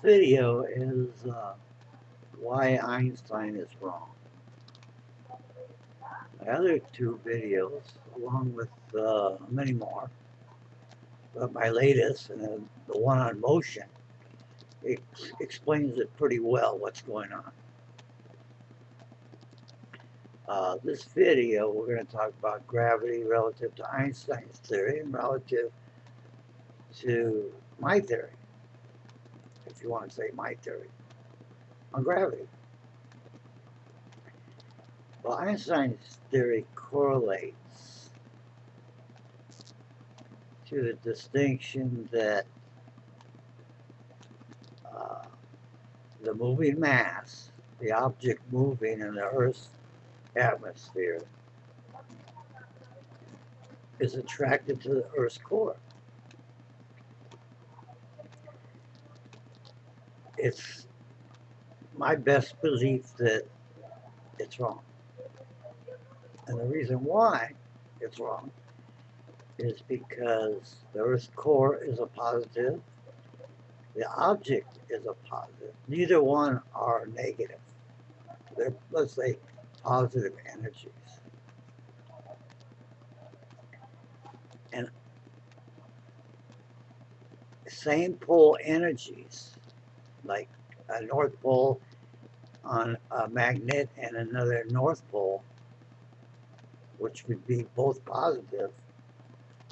video is why Einstein is wrong. My other two videos, along with many more, but my latest, and the one on motion, it explains it pretty well what's going on. This video, we're going to talk about gravity relative to Einstein's theory and relative to my theory, if you want to say my theory, on gravity. Well, Einstein's theory correlates to the distinction that the moving mass, the object moving in the Earth's atmosphere, is attracted to the Earth's core. It's my best belief that it's wrong. And the reason why it's wrong is because the Earth's core is a positive, the object is a positive. Neither one are negative. They're, let's say, positive energies. And same pole energies, like a North Pole on a magnet and another North Pole, which would be both positive,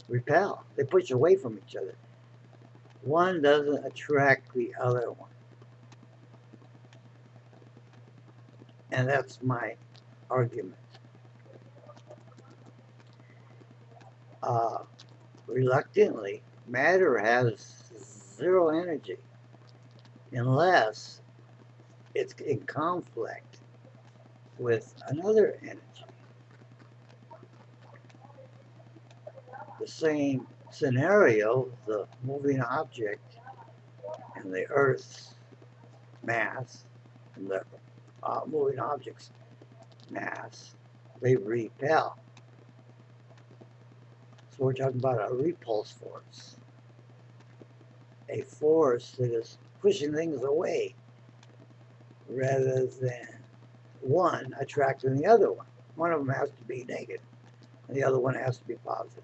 repel. They push away from each other. One doesn't attract the other one. And that's my argument. Reluctantly, matter has zero energy unless it's in conflict with another energy. The same scenario, the moving object and the Earth's mass and the moving object's mass, they repel. So we're talking about a repulse force, a force that is pushing things away rather than one attracting the other one. One of them has to be negative and the other one has to be positive.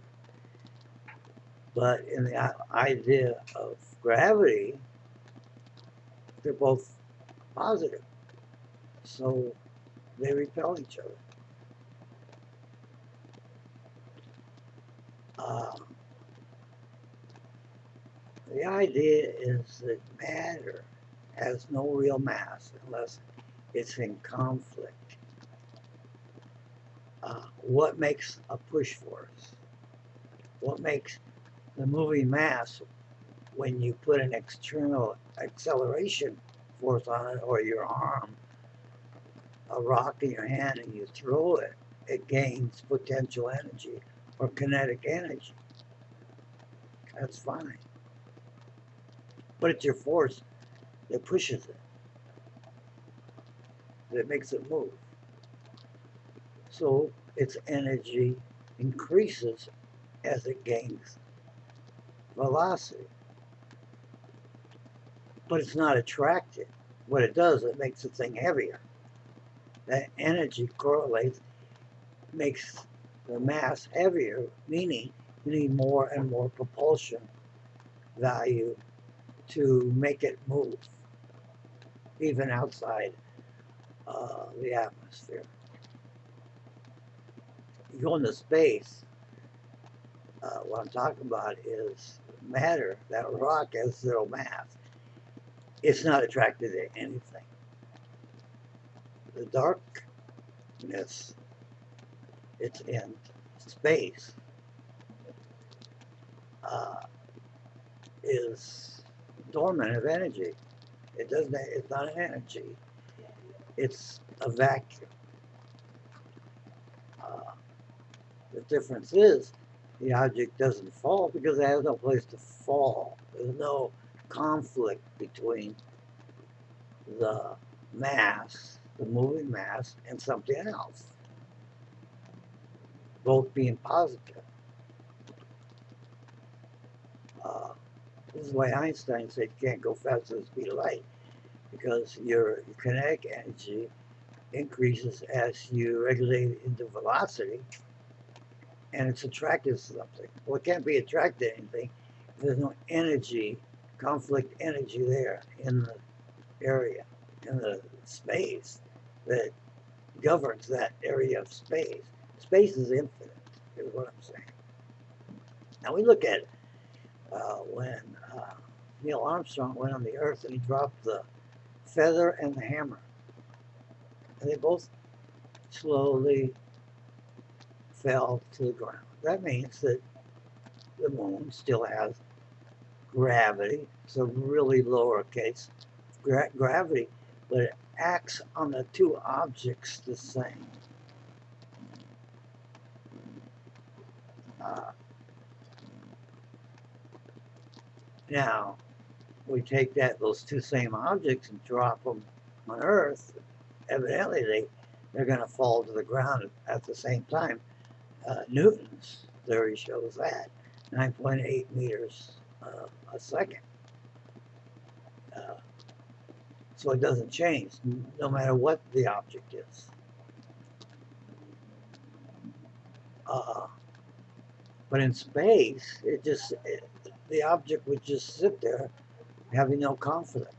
But in the idea of gravity, they're both positive. So they repel each other. The idea is that matter has no real mass unless it's in conflict. What makes a push force? What makes the moving mass when you put an external acceleration force on it, or your arm, a rock in your hand, and you throw it, it gains potential energy or kinetic energy. That's fine. But it's your force that pushes it, that makes it move. So its energy increases as it gains velocity. But it's not attracted. What it does, it makes the thing heavier. That energy correlates, makes the mass heavier, meaning you need more and more propulsion value to make it move, even outside the atmosphere. You go into space, what I'm talking about is matter. That rock has zero mass. It's not attracted to anything. The darkness, it's in space, is dormant of energy. It's not an energy. It's a vacuum. The difference is the object doesn't fall because it has no place to fall. There's no conflict between the mass, the moving mass, and something else, both being positive. This is why Einstein said you can't go faster than the speed of light, because your kinetic energy increases as you regulate it into velocity, and it's attracted to something. Well, it can't be attracted to anything if there's no energy, conflict energy there in the area, in the space that governs that area of space. Space is infinite, is what I'm saying. Now we look at when Neil Armstrong went on the Earth and he dropped the feather and the hammer. And they both slowly fell to the ground. That means that the moon still has gravity. It's a really lowercase gravity, but it acts on the two objects the same. Now, we take those two same objects and drop them on Earth. Evidently, they're going to fall to the ground at the same time. Newton's theory shows that 9.8 meters a second. So it doesn't change no matter what the object is. But in space, the object would just sit there having no conflict.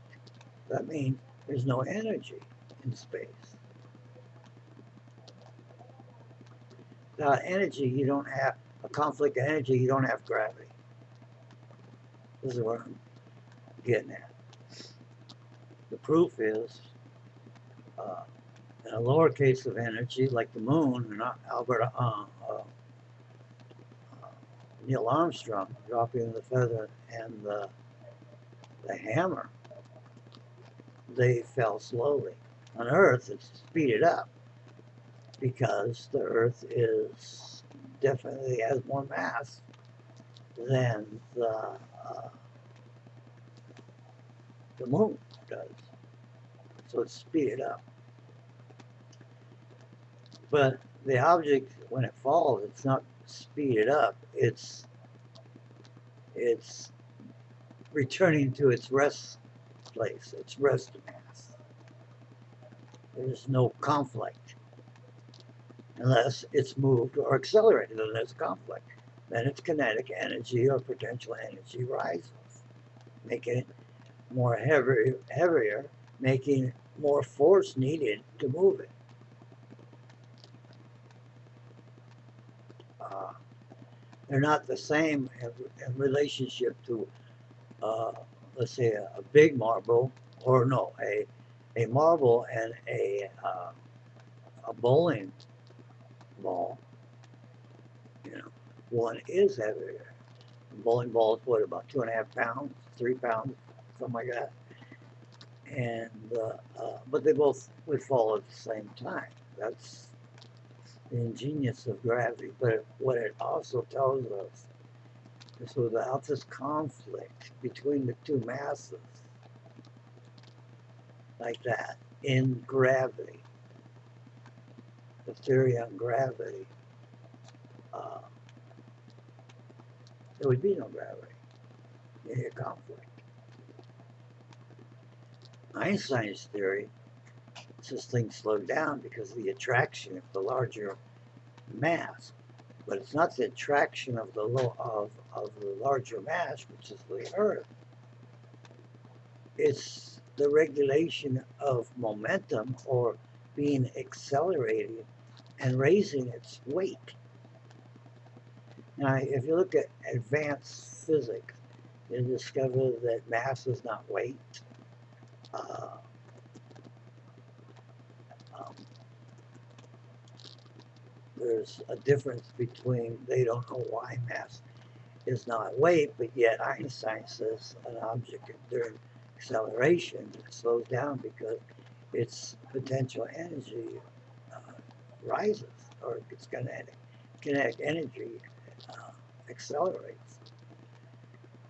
That means there's no energy in space. Without energy, you don't have a conflict of energy, you don't have gravity. This is what I'm getting at. The proof is in a lower case of energy, like the moon, and Neil Armstrong dropping the feather and the hammer, they fell slowly. On Earth, it's speeded up because the Earth definitely has more mass than the moon does. So it's speeded up. But the object, when it falls, it's not speeded up. It's returning to its rest place, its rest mass. There's no conflict unless it's moved or accelerated. Then there's conflict. Then its kinetic energy or potential energy rises, making it more heavier, making more force needed to move it. They're not the same in relationship to, let's say, a big marble, or no, a marble and a bowling ball. You know, one is heavier. The bowling ball is what, about 2.5 pounds, 3 pounds, something like that. And but they both would fall at the same time. That's the ingenious of gravity. But what it also tells us is without this conflict between the two masses, like that, in gravity, the theory on gravity, there would be no gravity, any conflict. Einstein's theory says things slow down because of the attraction of the larger mass, but it's not the attraction of the larger mass, which is the Earth. It's the regulation of momentum, or being accelerated and raising its weight. Now, if you look at advanced physics, you discover that mass is not weight. There's a difference between, they don't know why mass is not weight, but yet Einstein says an object during acceleration slows down because its potential energy rises, or its kinetic energy accelerates.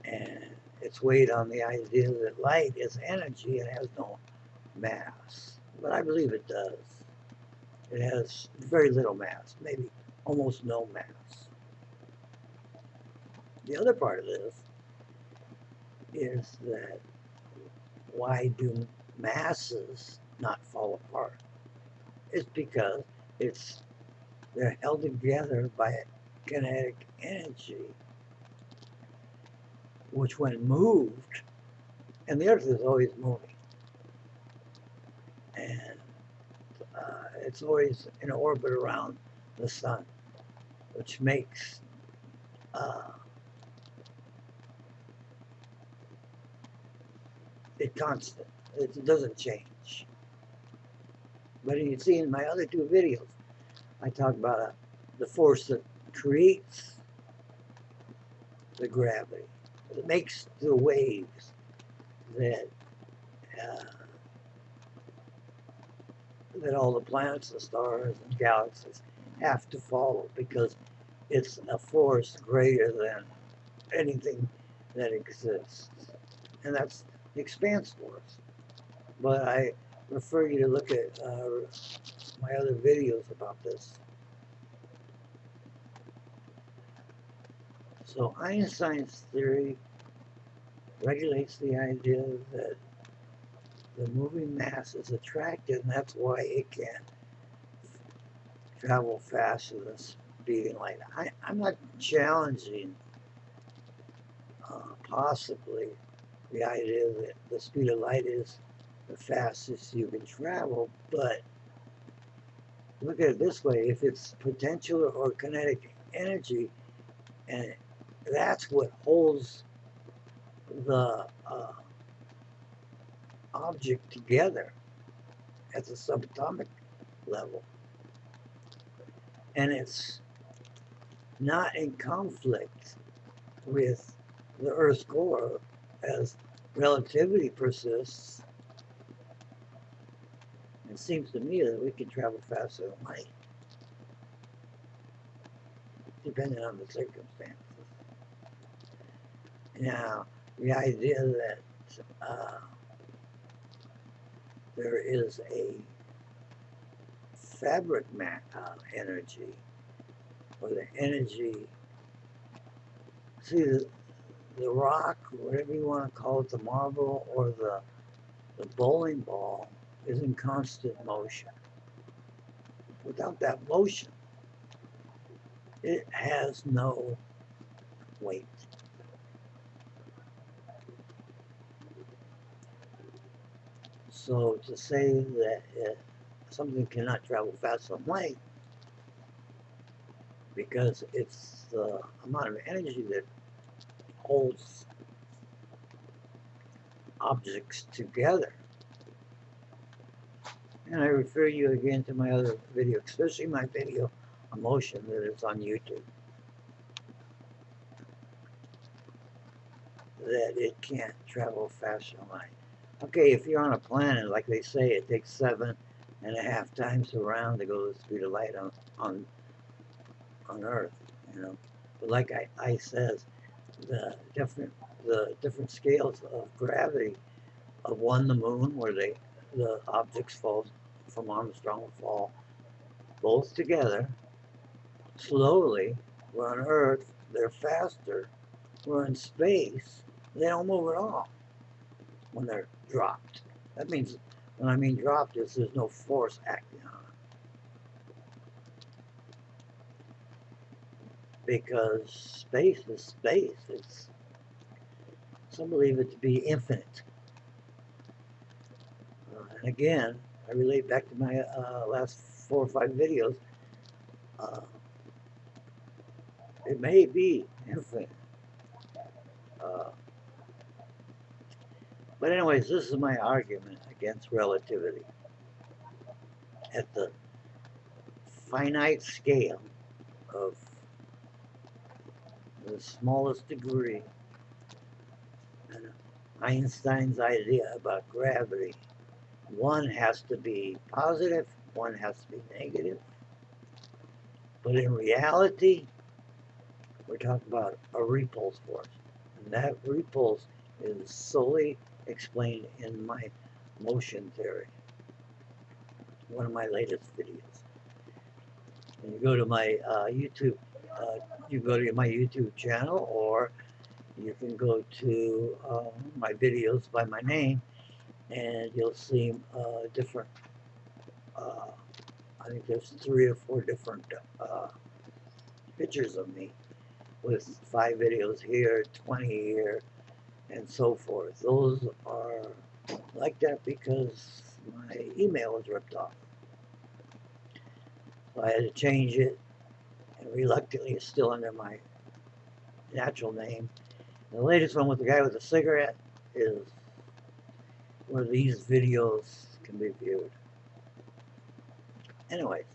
And it's weighed on the idea that light is energy and has no mass. But I believe it does. It has very little mass, maybe almost no mass. The other part of this is that why do masses not fall apart? It's because they're held together by kinetic energy, which when moved, and the Earth is always moving, and it's always in orbit around the sun, which makes it constant. It doesn't change. But you see in my other two videos, I talk about the force that creates the gravity, that makes the waves that that all the planets and stars and galaxies have to follow, because it's a force greater than anything that exists. And that's the expanse force. But I refer you to look at my other videos about this. So Einstein's theory regulates the idea that the moving mass is attracted, and that's why it can travel faster than speeding light. I'm not challenging possibly the idea that the speed of light is the fastest you can travel, but look at it this way: if it's potential or kinetic energy, and that's what holds the object together at the subatomic level, and it's not in conflict with the Earth's core as relativity persists, it seems to me that we can travel faster than light, depending on the circumstances. Now, the idea that there is a fabric energy, or the energy, see the rock, whatever you want to call it, the marble or the bowling ball, is in constant motion. Without that motion, it has no weight. So to say that something cannot travel faster than light because it's the amount of energy that holds objects together. And I refer you again to my other video, especially my video on motion that is on YouTube, that it can't travel faster than light. Okay, if you're on a planet, like they say, it takes 7.5 times around to go the speed of light on Earth, you know. But like I says, the different scales of gravity of the moon, where the objects fall from Armstrong fall both together slowly. We're on Earth, they're faster. We're in space, they don't move at all when they're dropped. That means, when I mean dropped, is there's no force acting on it. Because space is space. Some believe it to be infinite. And again, I relate back to my last 4 or 5 videos. It may be infinite. But anyways, this is my argument against relativity. At the finite scale of the smallest degree, and Einstein's idea about gravity, one has to be positive, one has to be negative. But in reality, we're talking about a repulse force. And that repulse is solely explained in my motion theory, one of my latest videos. And you go to my YouTube, you go to my YouTube channel, or You can go to my videos by my name, and you'll see different, I think there's 3 or 4 different pictures of me with 5 videos here, 20 here, and so forth. Those are like that because my email was ripped off. So I had to change it, and reluctantly it's still under my natural name. And the latest one with the guy with the cigarette is where these videos can be viewed. Anyways,